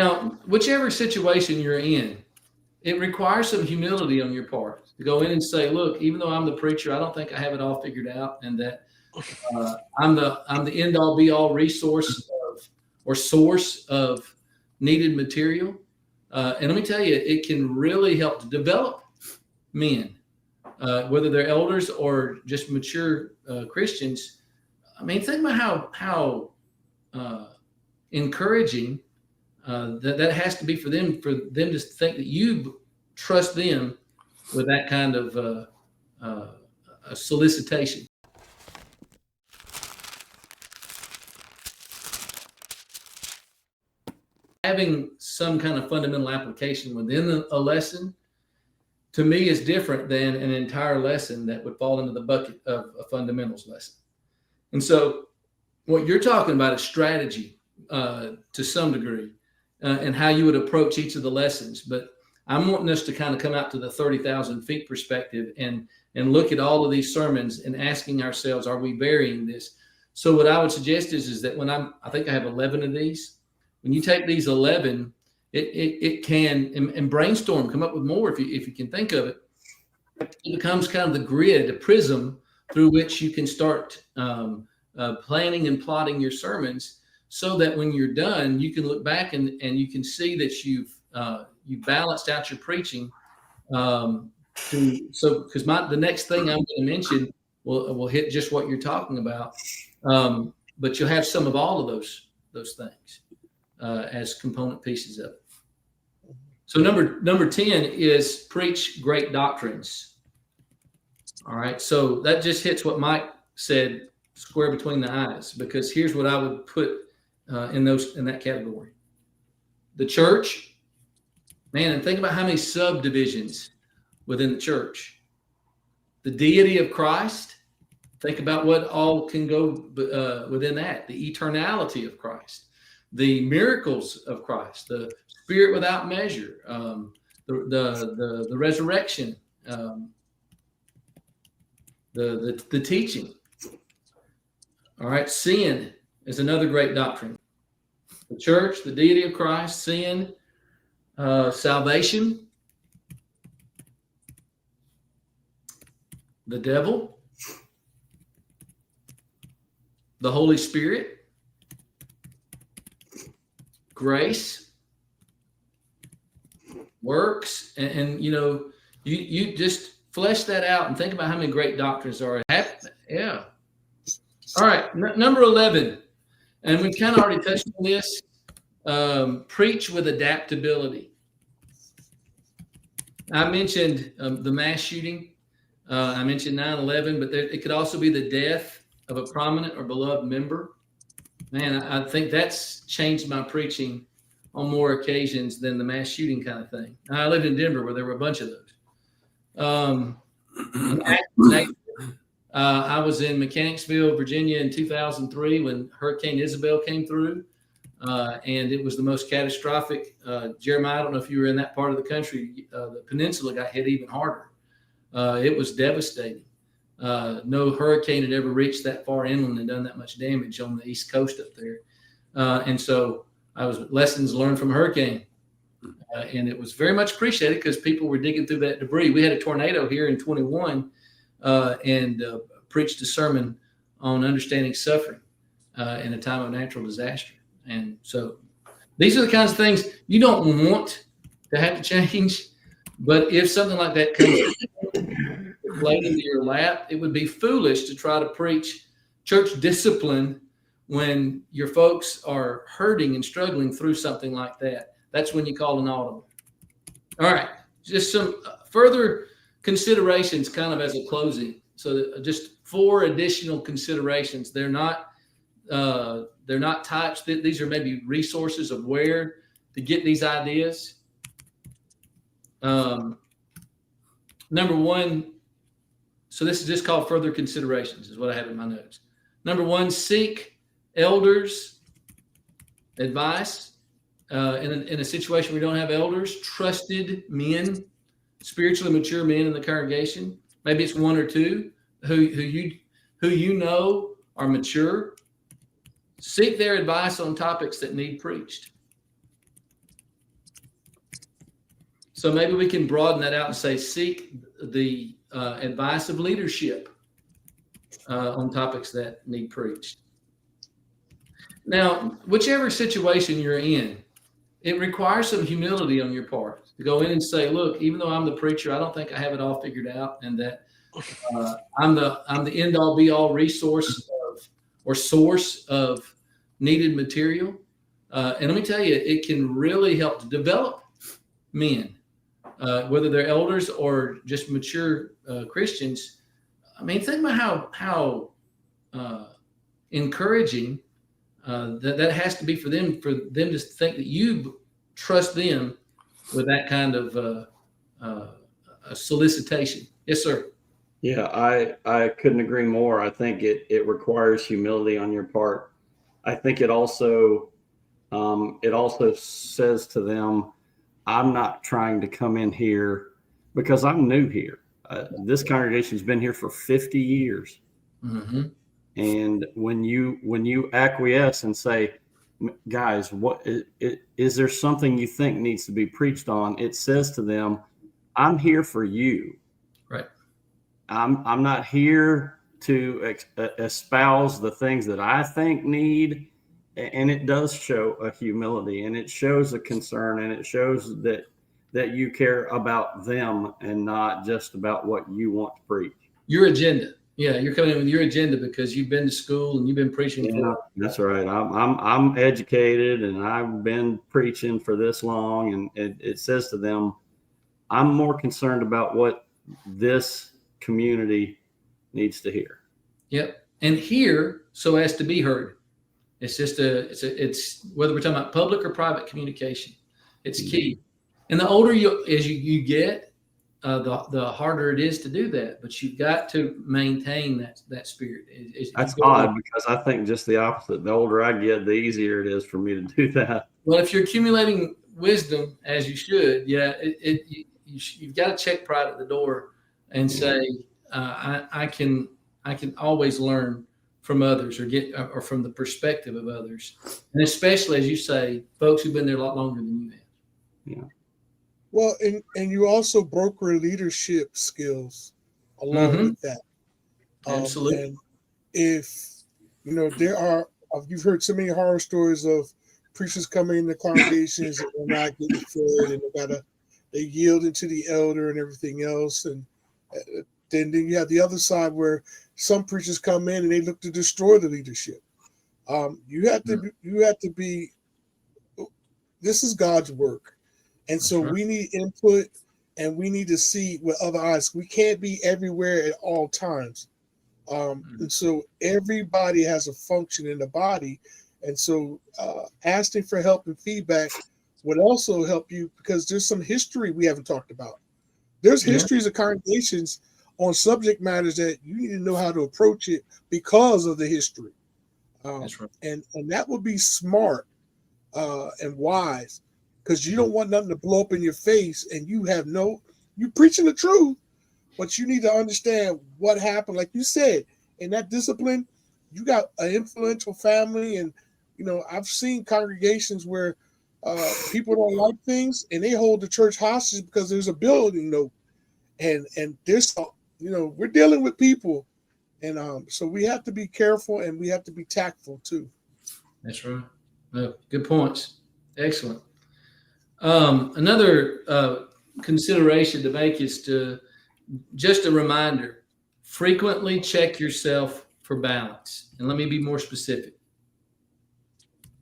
Now, whichever situation you're in, it requires some humility on your part to go in and say, "Look, even though I'm the preacher, I don't think I have it all figured out, and that I'm the end all be all resource of or source of needed material." And let me tell you, it can really help to develop men, whether they're elders or just mature Christians. I mean, think about how uh, encouraging that has to be for them to think that you trust them with that kind of uh, a solicitation. Having some kind of fundamental application within a lesson to me is different than an entire lesson that would fall into the bucket of a fundamentals lesson. And so, what you're talking about is strategy to some degree, and how you would approach each of the lessons. But I'm wanting us to kind of come out to the 30,000 feet perspective and look at all of these sermons and asking ourselves, are we varying this? So what I would suggest is that I think I have 11 of these. When you take these 11, it can, and brainstorm, come up with more if you can think of it. It becomes kind of the grid, the prism through which you can start planning and plotting your sermons, so that when you're done, you can look back and you can see that you've balanced out your preaching. Because the next thing I'm going to mention will hit just what you're talking about, but you'll have some of all of those things as component pieces of it. So number 10 is preach great doctrines. All right, so that just hits what Mike said, square between the eyes, because here's what I would put in that category. The church, man, and think about how many subdivisions within the church. The deity of Christ, think about what all can go within that. The eternality of Christ, the miracles of Christ, the Spirit without measure, the resurrection, the teaching. All right, sin is another great doctrine. The church, the deity of Christ, sin, salvation, the devil, the Holy Spirit, grace, works, and you just flesh that out and think about how many great doctrines are. Yeah. All right, number 11, and we've kind of already touched on this. Preach with adaptability. I mentioned the mass shooting. I mentioned 9/11, but it could also be the death of a prominent or beloved member. Man, I think that's changed my preaching on more occasions than the mass shooting kind of thing. I lived in Denver where there were a bunch of those. I was in Mechanicsville, Virginia in 2003 when Hurricane Isabel came through, and it was the most catastrophic. Jeremiah, I don't know if you were in that part of the country. The peninsula got hit even harder. It was devastating. No hurricane had ever reached that far inland and done that much damage on the East Coast up there. And so I was lessons learned from a hurricane. And it was very much appreciated because people were digging through that debris. We had a tornado here in 21 and preached a sermon on understanding suffering in a time of natural disaster. And so these are the kinds of things you don't want to have to change. But if something like that comes laid into your lap, it would be foolish to try to preach church discipline when your folks are hurting and struggling through something like that. That's when you call an audible. All right, just some further considerations kind of as a closing. So just 4 additional considerations. They're not types. These are maybe resources of where to get these ideas. Number 1, so this is just called further considerations is what I have in my notes. Number 1, seek elders' advice. In a situation where we don't have elders, trusted men, spiritually mature men in the congregation. Maybe it's 1 or 2 who you know are mature. Seek their advice on topics that need preached. So maybe we can broaden that out and say, seek the advice of leadership on topics that need preached. Now, whichever situation you're in, it requires some humility on your part to go in and say, look, even though I'm the preacher, I don't think I have it all figured out, and that I'm the end all be all resource or source of needed material. And let me tell you, it can really help to develop men, whether they're elders or just mature Christians. I mean, think about how encouraging that has to be for them to think that you trust them with that kind of a solicitation. Yes, sir. Yeah, I couldn't agree more. I think it requires humility on your part. I think it also says to them, I'm not trying to come in here because I'm new here. This congregation's been here for 50 years. Mm-hmm. And when you acquiesce and say, guys, what is there something you think needs to be preached on? It says to them, I'm here for you. Right. I'm not here to espouse the things that I think need. And it does show a humility, and it shows a concern, and it shows that you care about them and not just about what you want to preach. Your agenda. Yeah, you're coming in with your agenda because you've been to school and you've been preaching. Yeah, that's right. I'm educated and I've been preaching for this long, and it says to them, I'm more concerned about what this community needs to hear. Yep, and hear so as to be heard. It's just it's whether we're talking about public or private communication, it's key. And the older you get, the harder it is to do that. But you've got to maintain that spirit. That's odd because I think just the opposite. The older I get, the easier it is for me to do that. Well, if you're accumulating wisdom as you should, yeah, you've got to check pride at the door and say, I can always learn from others or from the perspective of others, and especially, as you say, folks who've been there a lot longer than you have. Yeah. Well, and you also broker leadership skills along with that. Absolutely. And if you've heard so many horror stories of preachers coming into congregations and they're not getting fed, and they yield into the elder and everything else, and then you have the other side where some preachers come in and they look to destroy the leadership. You have to be. This is God's work. And so we need input, and we need to see with other eyes. We can't be everywhere at all times. And so everybody has a function in the body. And so asking for help and feedback would also help you, because there's some history we haven't talked about. There's histories of congregations on subject matters that you need to know how to approach it because of the history. That's right. And that would be smart and wise. Because you don't want nothing to blow up in your face, and you're preaching the truth, but you need to understand what happened. Like you said, in that discipline, you got an influential family, and I've seen congregations where people don't like things, and they hold the church hostage because there's a building note, and there's we're dealing with people, and so we have to be careful, and we have to be tactful too. That's right. No, good points. Excellent. Another consideration to make is just a reminder, frequently check yourself for balance. And let me be more specific.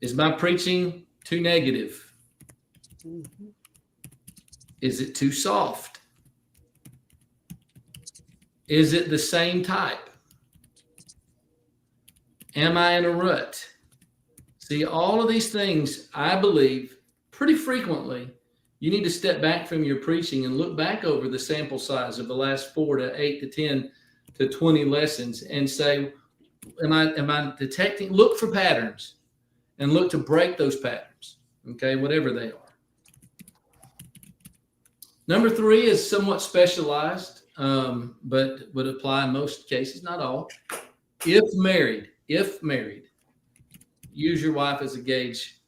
Is my preaching too negative? Mm-hmm. Is it too soft? Is it the same type? Am I in a rut? See, all of these things, I believe, pretty frequently, you need to step back from your preaching and look back over the sample size of the last 4 to 8 to 10 to 20 lessons and say, am I detecting? Look for patterns and look to break those patterns, okay, whatever they are. Number 3 is somewhat specialized, but would apply in most cases, not all. If married, use your wife as a gauge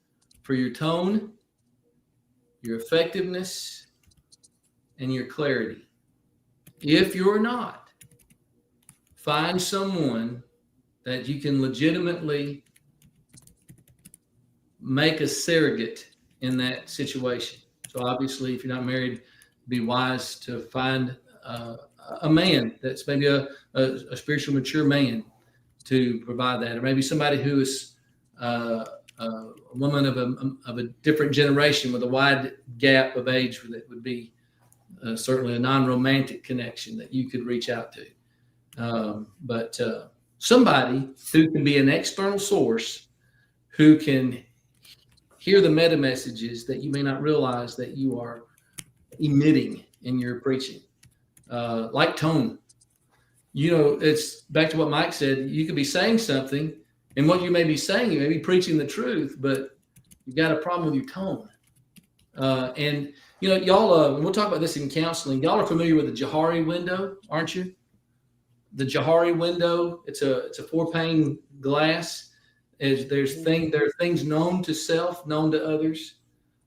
for your tone, your effectiveness, and your clarity. If you're not, find someone that you can legitimately make a surrogate in that situation. So obviously, if you're not married, be wise to find a man that's maybe a spiritual mature man to provide that, or maybe somebody who is a woman of a different generation with a wide gap of age that would be certainly a non-romantic connection that you could reach out to. But somebody who can be an external source who can hear the meta messages that you may not realize that you are emitting in your preaching, like tone. It's back to what Mike said. You could be saying something, and what you may be saying, you may be preaching the truth, but you've got a problem with your tone. And y'all, and we'll talk about this in counseling. Y'all are familiar with the Johari window, aren't you? The Johari window. It's a 4-pane glass. There are things known to self, known to others.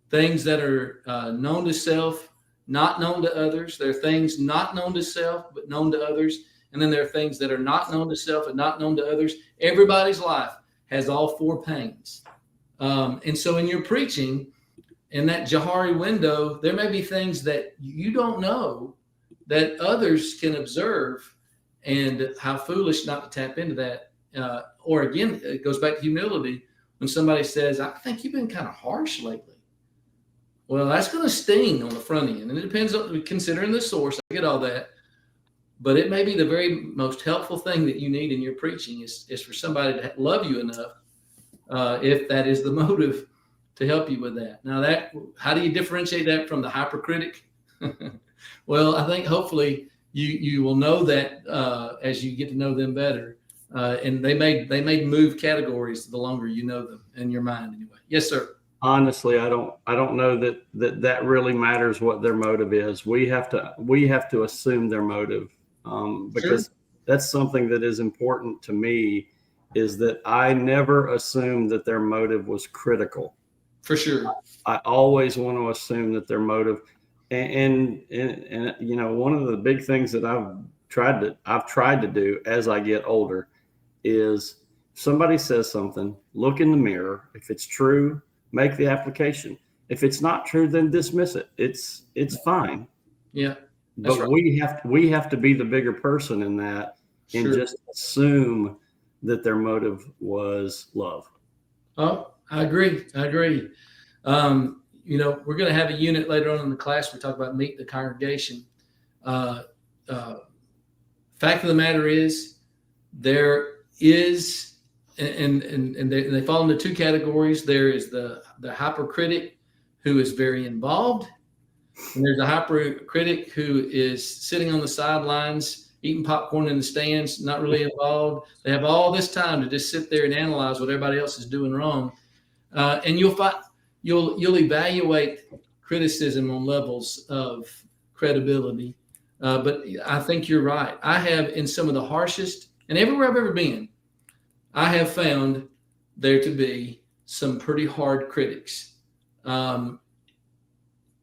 Things that are known to self, not known to others. There are things not known to self, but known to others. And then there are things that are not known to self and not known to others. Everybody's life has all 4 panes. And so in your preaching, in that Johari window, there may be things that you don't know that others can observe, and how foolish not to tap into that. Or again, it goes back to humility. When somebody says, I think you've been kind of harsh lately. Well, that's going to sting on the front end. And it depends on considering the source. I get all that. But it may be the very most helpful thing that you need in your preaching is for somebody to love you enough, if that is the motive, to help you with that. Now, how do you differentiate that from the hypercritic? Well, I think hopefully you will know that as you get to know them better. And they may move categories the longer you know them in your mind anyway. Yes, sir. Honestly, I don't know that really matters what their motive is. We have to assume their motive, because Sure. That's something that is important to me, is that I never assume that their motive was critical. For sure. I always want to assume that their motive, and one of the big things that I've tried to do as I get older is, somebody says something, look in the mirror. If it's true, make the application. If it's not true, then dismiss it. It's fine. Yeah. That's But right. we have to be the bigger person in that, and Sure. just assume that their motive was love. Oh, I agree. We're going to have a unit later on in the class. We talk about meet the congregation. Fact of the matter is, there is, and they fall into 2 categories. There is the hypercritic who is very involved, and there's a hypercritic who is sitting on the sidelines, eating popcorn in the stands, not really involved. They have all this time to just sit there and analyze what everybody else is doing wrong. And you'll evaluate criticism on levels of credibility. But I think you're right. I have, in some of the harshest, and everywhere I've ever been, I have found there to be some pretty hard critics.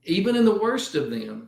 Even in the worst of them,